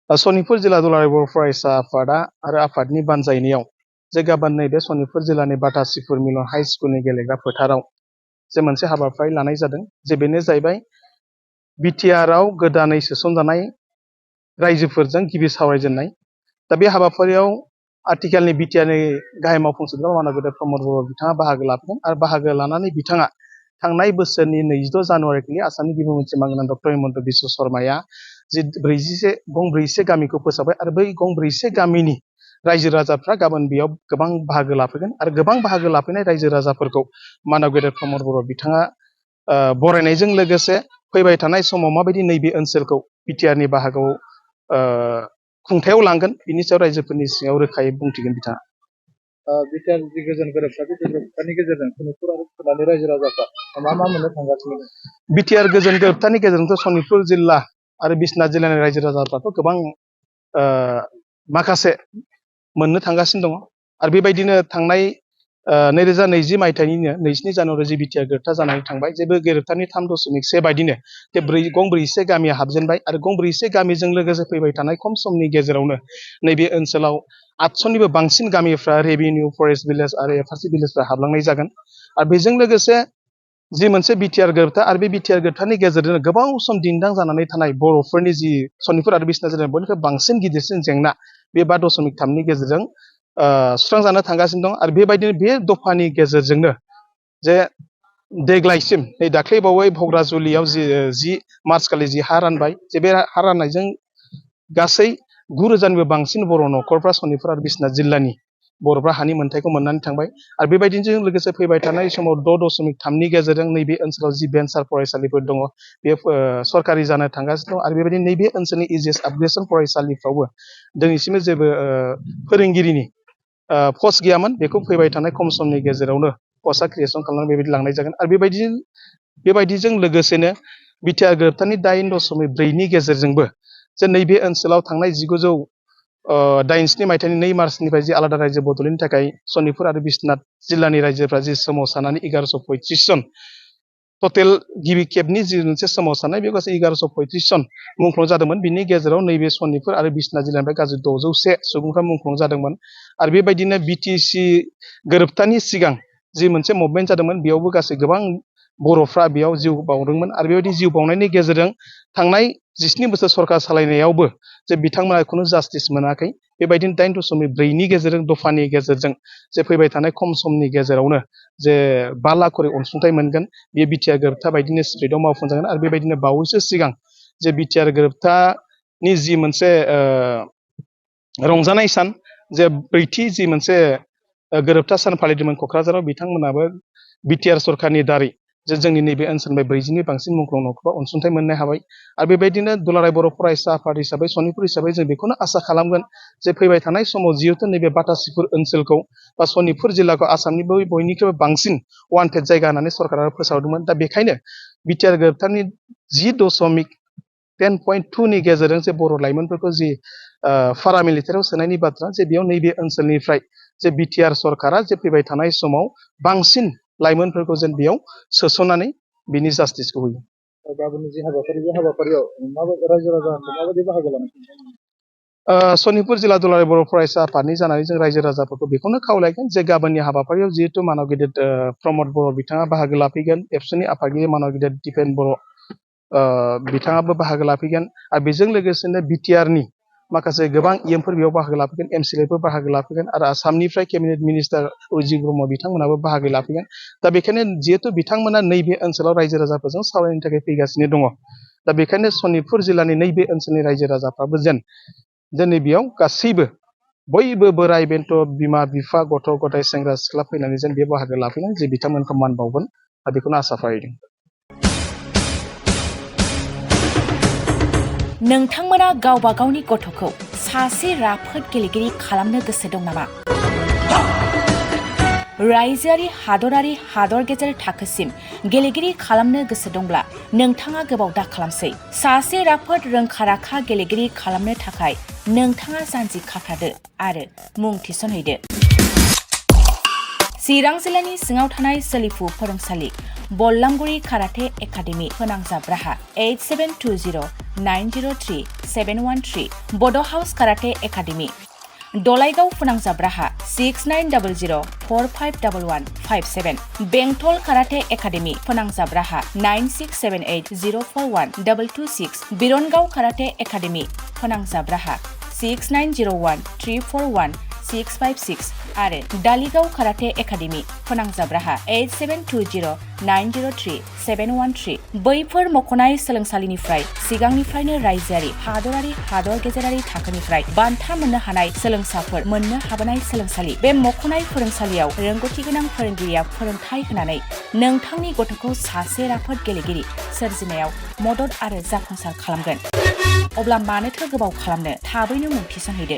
सनितपुर जिल्ला दुलाराय बर' फरायसा आफादा आरो आफादनि बानजायनायाव जे गाबोन नैबे सनितपुर जिल्लानि बाटासिफुर मिलन हाइ स्कुलनि गेलेग्रा फोथाराव जे मोनसे हाबाफारि लानाय जादों जे बेनो जाहैबाय बिटिआरआव गोदानै सोसनजानाय रायजोफोरजों गिबि सावरायजेननाय। दा बे हाबाफारियाव आथिखालनि बिटिआरनि गाहाय मावफुं सोद्रोमा मानगोदां प्रमद बर' बिथाङा बाहागो लाफैदों आरो बाहागो लानानै बिथाङा थांनाय बोसोरनि 26 जानुवारिखालि आसामनि गिबि मन्थ्रि मानगोनां डक्टर हिमन्त बिश्व शर्माया जि 41 गामिखौ फोसावबाय आरो बै 41 गामिनि रायजो राजाफ्रा गाबोन बेयाव गोबां बाहागो लाफैगोन आरो गोबां बाहागो लाफैनाय रायजो राजाफोरखौ मानगोदां प्रमद बर' बिथाङा बरायनायजों लोगोसे फैबाय थानाय समाव माबायदि नैबे ओनसोलखौ बिटिआरनि बाहागोआव खुंथायाव लांगोन बिनि सायाव रायजोफोरनि सिङाव रोखायै बुंथिगोन बिथाङा। बिटिआर जि गोजोन गोरोबथा बे गोरोबथानि गेजेरजों सनितपुर आरो खोलानि रायजो राजाफ्रा मा मा मोननो थांगासिनो दं? बिटिआर गोजोन गोरोबथानि गेजेरजोंथ' सनितपुर जिल्ला आरो बिश्वनाथ जिल्लानि रायजो राजाफ्राथ' गोबां माखासे मोननो थांगासिनो दङ आरो बेबायदिनो थांनाय 2020 मायथाइनिनो 22 जानुवारि जि बिटिआर गोरोबथा जानानै थांबाय जेबो गोरोबथानि 3.1 बायदिनो गं 41 गामिया हाबजेनबाय आरो गं 41 गामिजों लोगोसे फैबाय थानाय खम समनि गेजेरावनो नैबे ओनसोलाव 800निबो बांसिन गामिफ्रा रेभिनिउ फरेस्ट भिलेज आरो एफआरसि भिलेजफ्रा हाबलांनाय जागोन आरो बेजों लोगोसे जि मोनसे बिटिआर गोरोबथा आरो बे बिटिआर गोरोबथानि गेजेरजों गोबाव सम दिन्दां जानानै थानाय बर'फोरनि जि सनितपुर आरो बिश्वनाथ जिल्लानि बयनिख्रुइ बांसिन गिदिरसिन जेंना बे 5.3नि गेजेरजों सुस्रांजानो थांगासिनो दं आरो बेबायदिनो बे दफानि गेजेरजोंनो जे देग्लायसिम नै दाख्लैबावै भग्राजुलियाव 10 मार्चखालि जि हा रानबाय जे बे हा राननायजों गासै 9,000निबो बांसिन बर' न'खरफ्रा सनितपुर आरो बिश्वनाथ जिल्लानि बर'फ्रा हानि मोन्थायखौ मोननानै थांबाय आरो बेबायदिजों लोगोसे फैबाय थानाय समाव 6.3नि गेजेरजों नैबे ओनसोलाव जि भेन्सार फरायसालिफोर दङ बे सरकारि जानो थांगासिनो दं आरो बेबायदिनो नैबे ओनसोलनि इजिएस आपग्रेडसन फरायसालिफ्रावबो दिनैसिमबो जेबो फोरोंगिरिनि पस्ट गैयामोन बेखौ फैबाय थानाय खम समनि गेजेरावनो पस्टआ क्रिएसन खालामनानै बेबायदि लांनाय जागोन आरो बेबायदिजों लोगोसेनो बिटिआर गोरोबथानि 8.4नि गेजेरजोंबो जे नैबे ओनसोलाव थांनाय 1987 मायथाइनि 2 मार्चनिफ्राय जि आलादा रायजो बदलनि थाखाय सनितपुर आरो बिश्वनाथ जिल्लानि रायजोफ्रा जि सोमावसारनानै 1135 जन टटेल गिबि खेबनि जि मोनसे सोमावसारनाय बे गासै 1135 जन मुंख्लं जादोंमोन बिनि गेजेराव नैबे सनितपुर आरो बिश्वनाथ जिल्लानिफ्राय गासै 601 सुबुंफ्रा मुंख्लं जादोंमोन आरो बेबायदिनो बिटिसि गोरोबथानि सिगां जि मोनसे मुभमेन्ट जादोंमोन बेयावबो गासै गोबां बर'फ्रा बेयाव जिउ बावदोंमोन आरो बेबायदि जिउ बावनायनि गेजेरजों थांनाय 17 बोसोर सरकार सालायनायावबो जे बिथांमोना खुनु जास्टिस मोनाखै बेबायदिनो 8.4नि गेजेरजों दफानि गेजेरजों जे फैबाय थानाय खम समनि गेजेरावनो जे 5 लाख करि अनसुंथाइ मोनगोन बे बिटिआर गोरोबथा बायदिनो स्पिरिटआव मावफुंजागोन आरो बेबायदिनो बावैसो सिगां जे बिटिआर गोरोबथानि जि मोनसे रंजानाय सान जे 4थि जि मोनसे गोरोबथा सान फालिदोंमोन क'क्राझाराव बिथांमोनाबो बिटिआर सरकारनि दारै जे जोंनि नैबे ओनसोलनिफ्राय 40नि बांसिन मुंख्लं न'खरफ्रा अनसुंथाइ मोननो हाबाय आरो बेबायदिनो दुलाराय बर' फरायसा आफाद हिसाबै सनितपुर हिसाबै जों बेखौनो आसा खालामगोन जे फैबाय थानाय समाव जिहेथु नैबे बाटासिफुर ओनसोलखौ बा सनितपुर जिल्लाखौ आसामनि बयनिख्रुइबो बांसिन वान्टेड जायगा होननानै सरकारा फोसावदोंमोन दा बेखायनो बिटिआर गोरोबथानि 10.2नि गेजेरजों जे बर' लाइमोनफोरखौ जि पारामिलिटारियाव सोनायनि बाथ्रा जे बेयाव नैबे ओनसोलनिफ्राय जे बिटिआर सरकारा जे फैबाय थानाय समाव बांसिन लाइमोनफोरखौ जेन बेयाव सोसननानै बिनि जास्टिसखौ होयो। गाबोननि जि हाबाफारि बे हाबाफारियाव रायजो राजाफोरा माबायदि बाहागो लानो? सनितपुर जिल्ला दुलाराय बर' फरायसा आफादनि जानानै जों रायजो राजाफोरखौ बेखौनो खावलायगोन जे गाबोननि हाबाफारियाव जिहेतु मानव गेदेर प्रमद बर' बिथाङा बाहागो लाफैगोन एबसुनि आफादगिरि मानव गेदेर दिपेन बर' बिथाङाबो बाहागो लाफैगोन आरो बेजों लोगोसेनो बिटिआरनि माखासे गोबां इएमफोर बेयाव बाहागो लाफैगोन एमसिएलएफोर बाहागो लाफैगोन आरो आसामनिफ्राय केबिनेट मिनिस्टार उर्जित ब्रह्म बिथांमोनाबो बाहागो लाफैगोन दा बेखायनो जिहेतु बिथांमोना नैबे ओनसोलाव रायजो राजाफोरजों सावरायनो थाखाय फैगासिनो दङ दा बेखायनो सनितपुर जिल्लानि नैबे ओनसोलनि रायजो राजाफ्राबो जेन दिनै बेयाव गासैबो बयबो बोराय बेन्थ' बिमा बिफा गथ' गथाय सेंग्रा सिख्ला फैनानै जेन बे बाहागो लाफैनानै जे बिथांमोनखौ मान बावगोन दा बेखौनो आसा फारिदों। नोंथांमोना गावबा गावनि गथ'खौ सासे राफोद गेलेगिरि खालामनो गोसो दं नामा? रायजोआरि हादरारि हादर गेजेर थाखोसिम गेलेगिरि खालामनो गोसो दंब्ला नोंथाङा गोबाव दा खालामसै। सासे राफोद रोंखा राखा गेलेगिरि खालामनो थाखाय नोंथाङा जानजि खाफ्रादो आरो मुं थिसनहैदो। चिरां जिल्लानि सिङाव थानाय सोलिफु फोरोंसालि बल्लामगुरि काराटे एकाडेमि फोनांजाब राहा 8720903713 बड' हाउस काराटे एकाडेमि दलाइगाव फोनांजाब राहा 6900451157 बेंटल काराटे एकाडेमि फोनांजाब राहा 9678041226 बिरनगाव काराटे एकाडेमि फोनांजाब राहा 6901341656 आरो दालिगाव काराटे एकाडेमि फोनांजाब राहा 8720903713 बैफोर मख'नाय सोलोंसालिनिफ्राय सिगांनिफ्रायनो रायजोआरि हादर गेजेरारि थाखोनिफ्राय बान्था मोननो हानाय सोलोंसाफोर मोननो हाबोनाय सोलोंसालि बे मख'नाय फोरोंसालियाव रोंगौथि गोनां फोरोंगिरिया फोरोंथाय होनानै नोंथांनि गथ'खौ सासे राफोद गेलेगिरि सोरजिनायाव मदद आरो जाफुंसार खालामगोन। अब्ला मानोथो गोबाव खालामनो थाबैनो मुं थिसनहैदो।